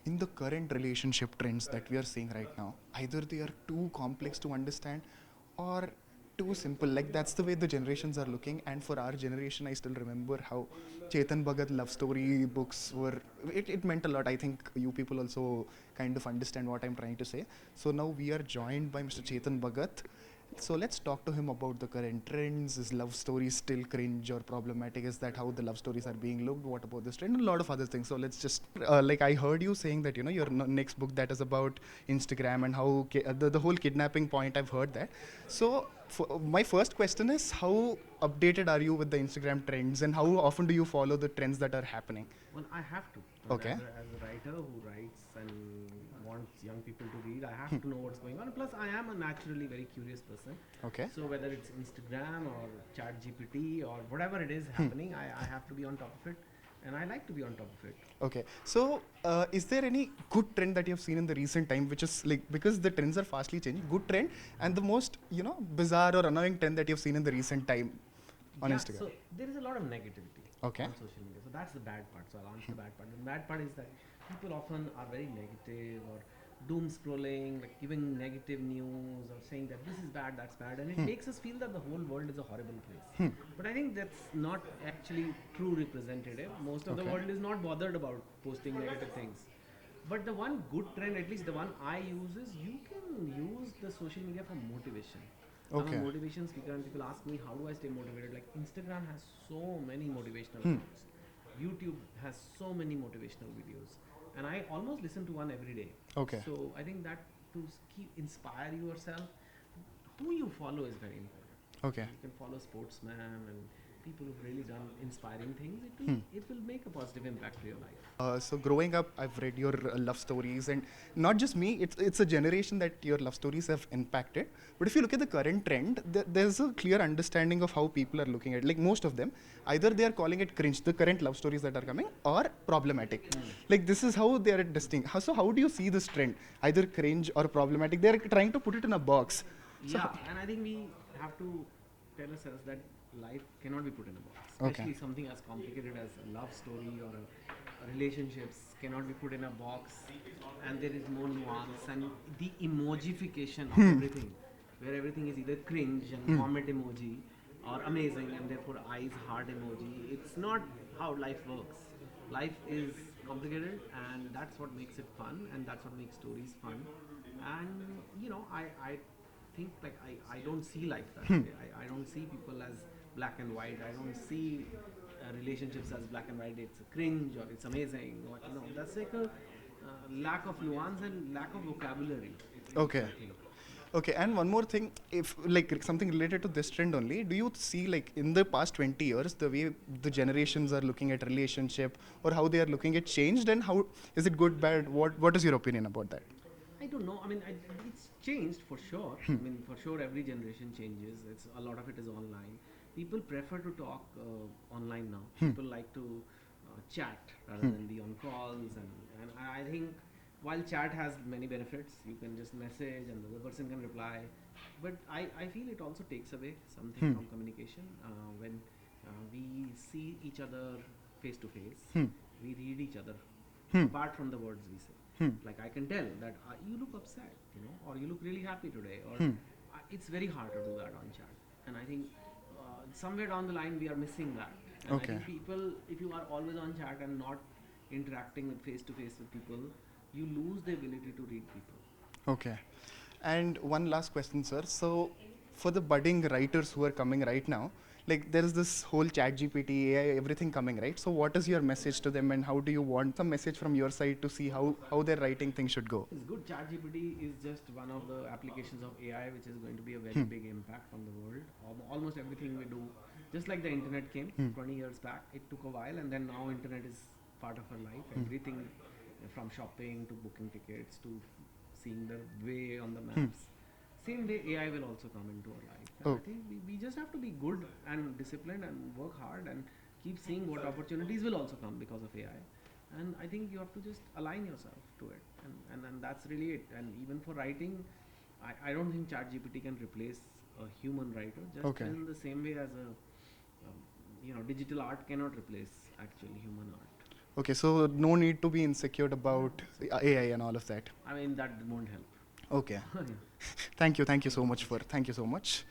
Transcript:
in the current relationship trends that we are seeing right now, either they are too complex to understand or too simple. Like that's the way the generations are looking. And for our generation, I still remember how Chetan Bhagat love story books were. It meant a lot. I think you people also kind of understand what I'm trying to say. So now we are joined by Mr. Chetan Bhagat. So let's talk to him about the current trends. Is love stories still cringe or problematic? Is that how the love stories are being looked? What about this trend? And a lot of other things. So let's just like I heard you saying that your next book that is about Instagram and how the whole kidnapping point. I've heard that. So my first question is, how updated are you with the Instagram trends and how often do you follow the trends that are happening? Well, I have to. Okay. As a writer who writes and wants young people to read, I have to know what's going on. Plus, I am a naturally very curious person. Okay. So whether it's Instagram or Chat GPT or whatever it is happening, I have to be on top of it, and I like to be on top of it. Okay. So, is there any good trend that you have seen in the recent time, which is like because the trends are fastly changing, good trend, and the most bizarre or annoying trend that you have seen in the recent time on Instagram? So there is a lot of negativity Okay. on social media. So that's the bad part. So I'll answer the bad part. The bad part is that people often are very negative or doom scrolling, like giving negative news or saying that this is bad, that's bad, and it makes us feel that the whole world is a horrible place. But I think that's not actually true representative. Most of the Okay. world is not bothered about posting negative things. But the one good trend, at least the one I use, is you can use the social media for motivation. I'm Okay. a motivation speaker, and people ask me, how do I stay motivated? Like, Instagram has so many motivational videos. YouTube has so many motivational videos. And I almost listen to one every day. Okay. So I think that to keep inspire yourself, who you follow is very important. Okay. You can follow sportsmen and people who've really done inspiring things. It will make a positive impact to your life. So growing up, I've read your love stories, and not just me. It's a generation that your love stories have impacted. But if you look at the current trend, there's a clear understanding of how people are looking at it. Like most of them, either they are calling it cringe, the current love stories that are coming, or problematic. Like this is how they are distinct. So how do you see this trend? Either cringe or problematic. They are trying to put it in a box. So Yeah, and I think we have to tell ourselves that life cannot be put in a box. Okay. Especially something as complicated as a love story or a relationships cannot be put in a box, and there is more nuance and the emojification of everything, where everything is either cringe and vomit emoji or amazing and therefore eyes heart emoji. It's not how life works. Life is complicated, and that's what makes it fun, and that's what makes stories fun. And I think like I don't see life that way. I don't see people as black and white. I don't see relationships as black and white. It's a cringe or it's amazing. Or, that's like a lack of nuance and lack of vocabulary. okay. I think. Okay, and one more thing, if like something related to this trend only, do you see like in the past 20 years, the way the generations are looking at relationship or how they are looking at changed, and how is it good, bad? What is your opinion about that? I don't know. I mean, it's changed for sure. I mean, for sure, every generation changes. It's a lot of it is online. People prefer to talk online now. People like to chat rather than be on calls, and I think while chat has many benefits, you can just message and the other person can reply. But I feel it also takes away something from communication when we see each other face to face. We read each other apart from the words we say. Like I can tell that you look upset, or you look really happy today, or it's very hard to do that on chat. And I think somewhere down the line we are missing that. And I think people, if you are always on chat and not interacting with face to face with people, you lose the ability to read people. Okay. And one last question, sir. So, for the budding writers who are coming right now, like there is this whole chat GPT, AI, everything coming, right? So, what is your message to them, and how do you want some message from your side to see how their writing thing should go? It's good. ChatGPT is just one of the applications of AI which is going to be a very big impact on the world. Almost everything we do, just like the internet came 20 years back, it took a while, and then now internet is part of our life. Everything from shopping to booking tickets to seeing the way on the maps. Same way AI will also come into our life. And I think we just have to be good and disciplined and work hard and keep seeing what opportunities will also come because of AI. And I think you have to just align yourself to it. And that's really it. And even for writing, I don't think ChatGPT can replace a human writer, just in the same way as a digital art cannot replace actually human art. Okay, so no need to be insecure about AI and all of that. I mean, that won't help. Okay. Yeah. Thank you so much for, thank you so much.